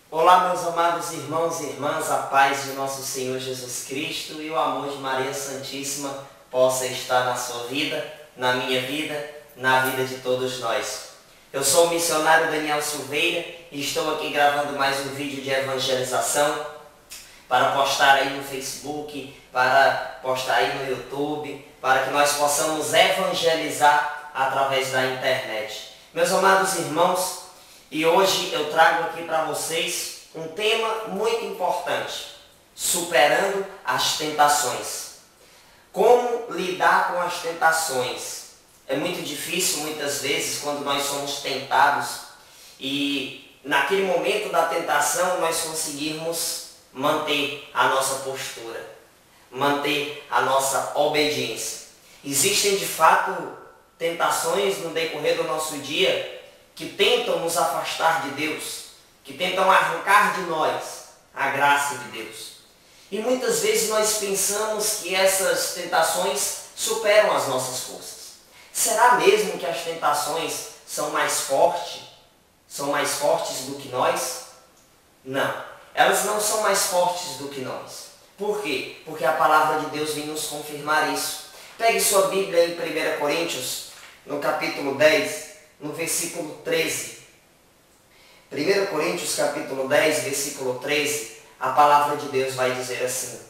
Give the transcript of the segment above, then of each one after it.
Olá, meus amados irmãos e irmãs, a paz de nosso Senhor Jesus Cristo e o amor de Maria Santíssima possa estar na sua vida, na minha vida, na vida de todos nós. Eu sou o missionário Daniel Silveira e estou aqui gravando mais um vídeo de evangelização para postar aí no Facebook, para postar aí no YouTube, para que nós possamos evangelizar através da internet. Meus amados irmãos, e hoje eu trago aqui para vocês um tema muito importante, superando as tentações. Como lidar com as tentações? É muito difícil muitas vezes quando nós somos tentados e naquele momento da tentação nós conseguirmos manter a nossa postura, manter a nossa obediência. Existem de fato tentações no decorrer do nosso dia que tentam nos afastar de Deus, que tentam arrancar de nós a graça de Deus. E muitas vezes nós pensamos que essas tentações superam as nossas forças. Será mesmo que as tentações são mais fortes do que nós? Não, elas não são mais fortes do que nós. Por quê? Porque a palavra de Deus vem nos confirmar isso. Pegue sua Bíblia em 1 Coríntios, no capítulo 10, no versículo 13. 1 Coríntios capítulo 10, versículo 13, a palavra de Deus vai dizer assim: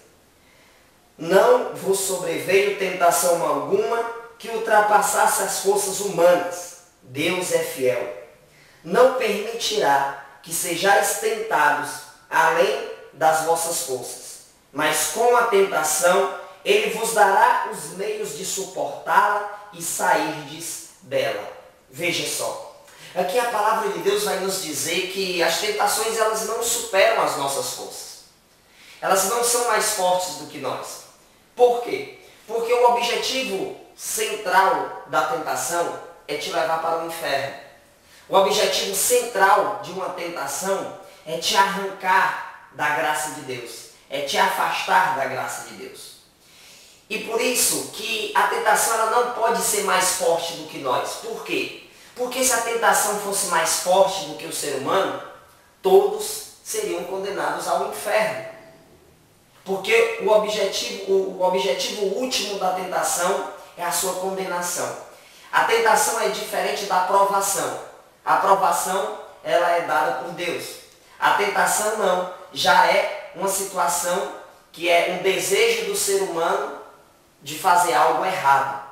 não vos sobreveio tentação alguma que ultrapassasse as forças humanas. Deus é fiel. Não permitirá que sejais tentados além das vossas forças, mas com a tentação Ele vos dará os meios de suportá-la e sairdes dela. Veja só, aqui a palavra de Deus vai nos dizer que as tentações elas não superam as nossas forças. Elas não são mais fortes do que nós. Por quê? Porque o objetivo central da tentação é te levar para o inferno. O objetivo central de uma tentação é te arrancar da graça de Deus, é te afastar da graça de Deus. E por isso que a tentação ela não pode ser mais forte do que nós. Por quê? Porque se a tentação fosse mais forte do que o ser humano, todos seriam condenados ao inferno. Porque o objetivo último da tentação é a sua condenação. A tentação é diferente da provação. A provação ela é dada por Deus. A tentação não, já é uma situação que é um desejo do ser humano de fazer algo errado.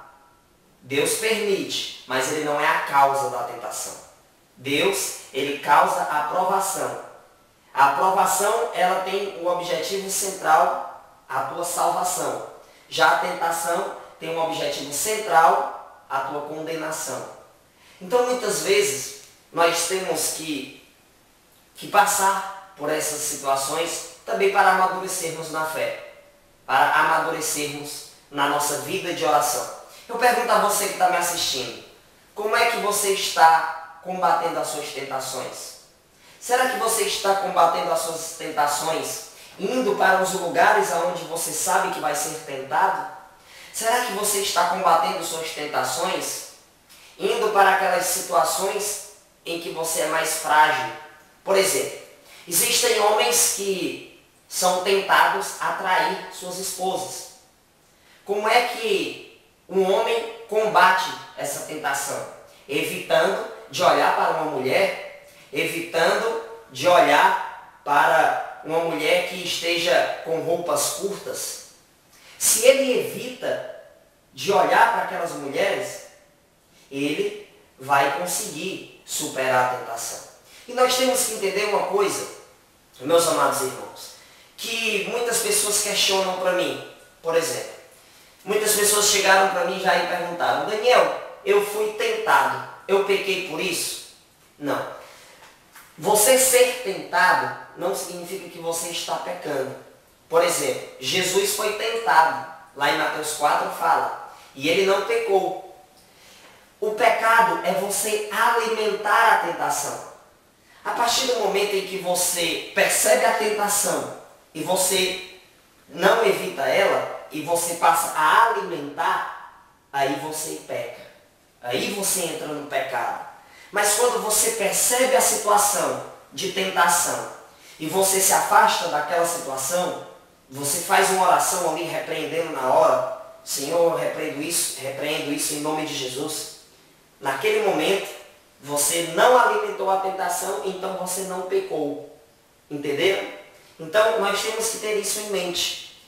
Deus permite, mas Ele não é a causa da tentação. Deus, Ele causa a aprovação. A aprovação, ela tem o objetivo central, a tua salvação. Já a tentação tem um objetivo central, a tua condenação. Então, muitas vezes, nós temos que passar por essas situações também para amadurecermos na fé, para amadurecermos na nossa vida de oração. Eu pergunto a você que está me assistindo, como é que você está combatendo as suas tentações? Será que você está combatendo as suas tentações indo para os lugares onde você sabe que vai ser tentado? Será que você está combatendo suas tentações indo para aquelas situações em que você é mais frágil? Por exemplo, existem homens que são tentados a trair suas esposas. Como é que um homem combate essa tentação? Evitando de olhar para uma mulher, evitando de olhar para uma mulher que esteja com roupas curtas. Se ele evita de olhar para aquelas mulheres, ele vai conseguir superar a tentação. E nós temos que entender uma coisa, meus amados irmãos, que muitas pessoas questionam para mim. Por exemplo, muitas pessoas chegaram para mim já e perguntaram: Daniel, eu fui tentado, eu pequei por isso? Não. Você ser tentado não significa que você está pecando. Por exemplo, Jesus foi tentado. Lá em Mateus 4 fala. E ele não pecou. O pecado é você alimentar a tentação. A partir do momento em que você percebe a tentação e você não evita ela, e você passa a alimentar, aí você peca. Aí você entra no pecado. Mas quando você percebe a situação de tentação e você se afasta daquela situação, você faz uma oração ali repreendendo na hora, Senhor, eu repreendo isso em nome de Jesus. Naquele momento, você não alimentou a tentação, então você não pecou. Entenderam? Então, nós temos que ter isso em mente.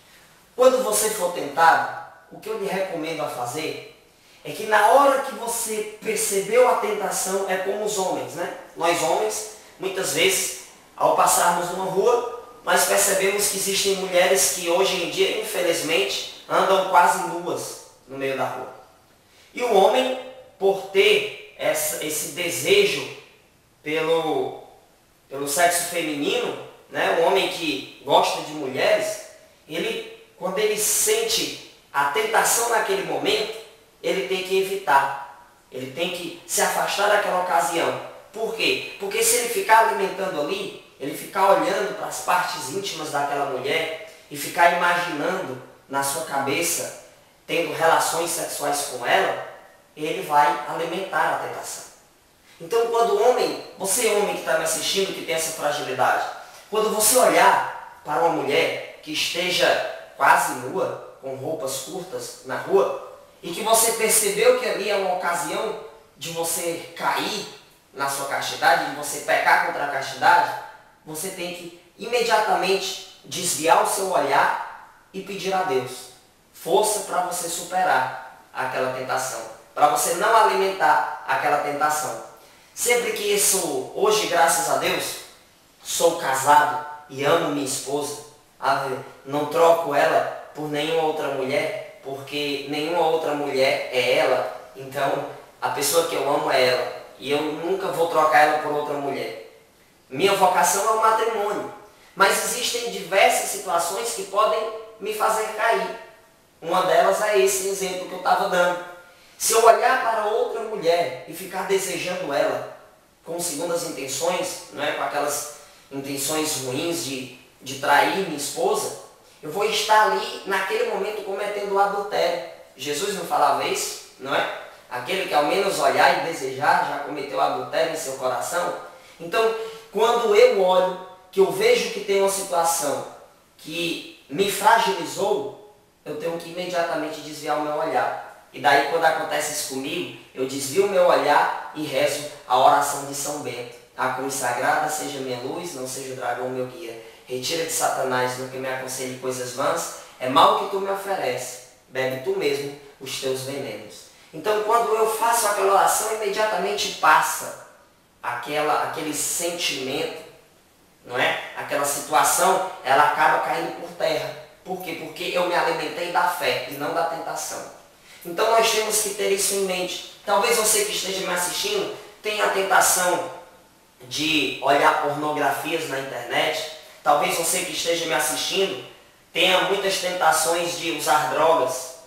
Quando você for tentado, o que eu lhe recomendo a fazer é que na hora que você percebeu a tentação, é como os homens, né? Nós homens, muitas vezes, ao passarmos numa rua, nós percebemos que existem mulheres que hoje em dia, infelizmente, andam quase nuas no meio da rua. E o homem, por ter esse desejo pelo sexo feminino, né? O homem que gosta de mulheres, quando ele sente a tentação naquele momento, ele tem que evitar, ele tem que se afastar daquela ocasião. Por quê? Porque se ele ficar alimentando ali, ele ficar olhando para as partes íntimas daquela mulher e ficar imaginando na sua cabeça, tendo relações sexuais com ela, ele vai alimentar a tentação. Então, quando o homem, você homem que está me assistindo, que tem essa fragilidade, quando você olhar para uma mulher que esteja quase nua, com roupas curtas na rua, e que você percebeu que ali é uma ocasião de você cair na sua castidade, de você pecar contra a castidade, você tem que imediatamente desviar o seu olhar e pedir a Deus força para você superar aquela tentação, para você não alimentar aquela tentação. Sempre que isso, hoje, graças a Deus, sou casado e amo minha esposa, não troco ela por nenhuma outra mulher, porque nenhuma outra mulher é ela, então a pessoa que eu amo é ela, e eu nunca vou trocar ela por outra mulher. Minha vocação é o matrimônio, mas existem diversas situações que podem me fazer cair. Uma delas é esse exemplo que eu estava dando. Se eu olhar para outra mulher e ficar desejando ela com segundas intenções, não é? Com aquelas intenções ruins de trair minha esposa, eu vou estar ali naquele momento cometendo o adultério. Jesus não falava isso, não é? Aquele que ao menos olhar e desejar já cometeu adultério em seu coração. Então, quando eu olho, que eu vejo que tem uma situação que me fragilizou, eu tenho que imediatamente desviar o meu olhar. E daí, quando acontece isso comigo, eu desvio o meu olhar e rezo a oração de São Bento. A cruz sagrada seja minha luz, não seja o dragão meu guia. Retira de Satanás no que me aconselhe coisas vãs, é mal que tu me ofereces, bebe tu mesmo os teus venenos. Então, quando eu faço aquela oração, imediatamente passa aquele sentimento, não é? Aquela situação, ela acaba caindo por terra. Por quê? Porque eu me alimentei da fé e não da tentação. Então, nós temos que ter isso em mente. Talvez você que esteja me assistindo tenha a tentação de olhar pornografias na internet. Talvez você que esteja me assistindo tenha muitas tentações de usar drogas.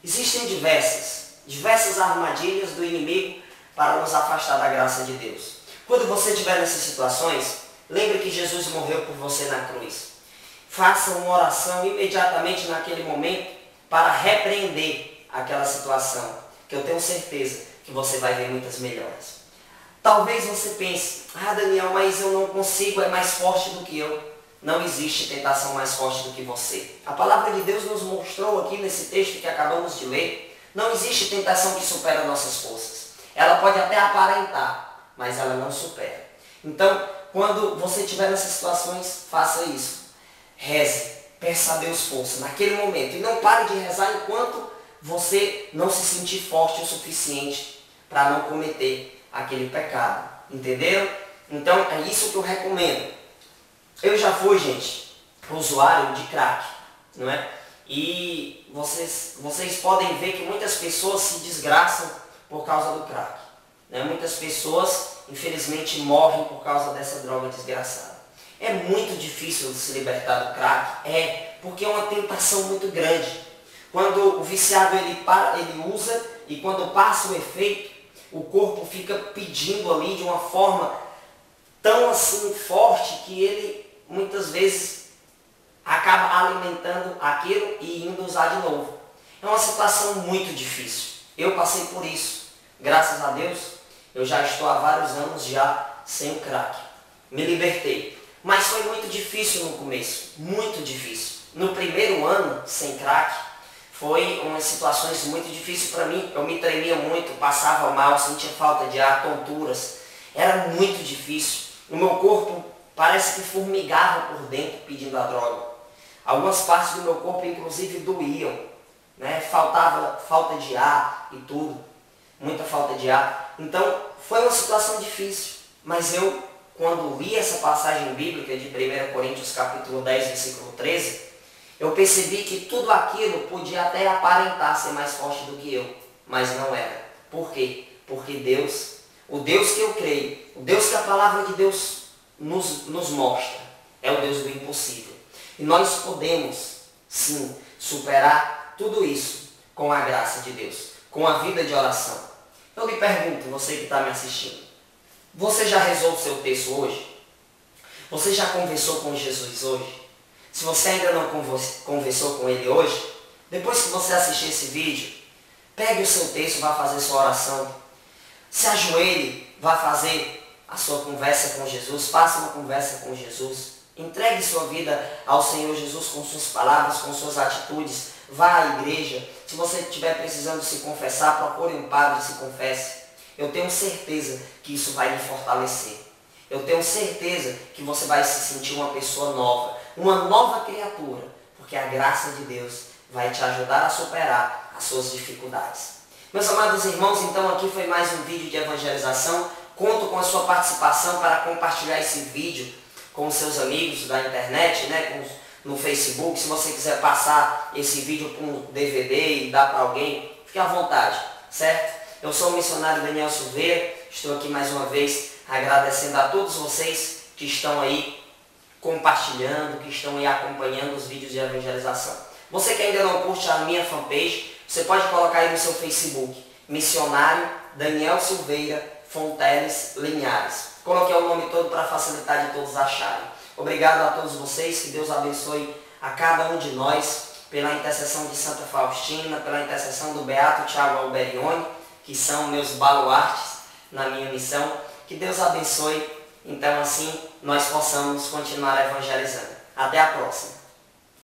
Existem diversas armadilhas do inimigo para nos afastar da graça de Deus. Quando você estiver nessas situações, lembre que Jesus morreu por você na cruz. Faça uma oração imediatamente naquele momento para repreender aquela situação, que eu tenho certeza que você vai ver muitas melhoras. Talvez você pense, Daniel, mas eu não consigo, é mais forte do que eu. Não existe tentação mais forte do que você. A palavra de Deus nos mostrou aqui nesse texto que acabamos de ler, não existe tentação que supera nossas forças. Ela pode até aparentar, mas ela não supera. Então, quando você estiver nessas situações, faça isso. Reze, peça a Deus força naquele momento. E não pare de rezar enquanto você não se sentir forte o suficiente para não cometer aquele pecado. Entenderam? Então, é isso que eu recomendo. Eu já fui, gente, usuário de crack, não é? E vocês podem ver que muitas pessoas se desgraçam por causa do crack. Né? Muitas pessoas, infelizmente, morrem por causa dessa droga desgraçada. É muito difícil se libertar do crack, porque é uma tentação muito grande. Quando o viciado ele usa e quando passa o efeito, o corpo fica pedindo ali de uma forma tão assim forte que ele muitas vezes acaba alimentando aquilo e indo usar de novo. É uma situação muito difícil. Eu passei por isso. Graças a Deus, eu já estou há vários anos já sem o crack. Me libertei. Mas foi muito difícil no começo, muito difícil. No primeiro ano, sem crack, foi umas situações muito difíceis para mim. Eu me tremia muito, passava mal, sentia falta de ar, tonturas. Era muito difícil. O meu corpo parece que formigava por dentro pedindo a droga. Algumas partes do meu corpo, inclusive, doíam, né? Falta de ar e tudo. Muita falta de ar. Então, foi uma situação difícil. Mas eu, quando li essa passagem bíblica de 1 Coríntios capítulo 10, versículo 13, eu percebi que tudo aquilo podia até aparentar ser mais forte do que eu, mas não era. Por quê? Porque Deus, o Deus que eu creio, o Deus que a palavra de Deus nos mostra, é o Deus do impossível. E nós podemos, sim, superar tudo isso com a graça de Deus, com a vida de oração. Eu lhe pergunto, você que está me assistindo, você já rezou o seu texto hoje? Você já conversou com Jesus hoje? Se você ainda não conversou com ele hoje, depois que você assistir esse vídeo, pegue o seu texto e vá fazer sua oração. Se ajoelhe, vá fazer a sua conversa com Jesus, faça uma conversa com Jesus. Entregue sua vida ao Senhor Jesus com suas palavras, com suas atitudes. Vá à igreja. Se você estiver precisando se confessar, procure um padre e se confesse. Eu tenho certeza que isso vai lhe fortalecer. Eu tenho certeza que você vai se sentir uma pessoa nova, uma nova criatura, porque a graça de Deus vai te ajudar a superar as suas dificuldades. Meus amados irmãos, então aqui foi mais um vídeo de evangelização. Conto com a sua participação para compartilhar esse vídeo com os seus amigos da internet, né, no Facebook. Se você quiser passar esse vídeo para um DVD e dar para alguém, fique à vontade, certo? Eu sou o missionário Daniel Silveira, estou aqui mais uma vez agradecendo a todos vocês que estão aí compartilhando, que estão aí acompanhando os vídeos de evangelização. Você que ainda não curte a minha fanpage, você pode colocar aí no seu Facebook, Missionário Daniel Silveira Fonteles Linhares. Coloquei o nome todo para facilitar de todos acharem. Obrigado a todos vocês, que Deus abençoe a cada um de nós, pela intercessão de Santa Faustina, pela intercessão do Beato Tiago Alberione, que são meus baluartes na minha missão. Que Deus abençoe, então assim nós possamos continuar evangelizando. Até a próxima.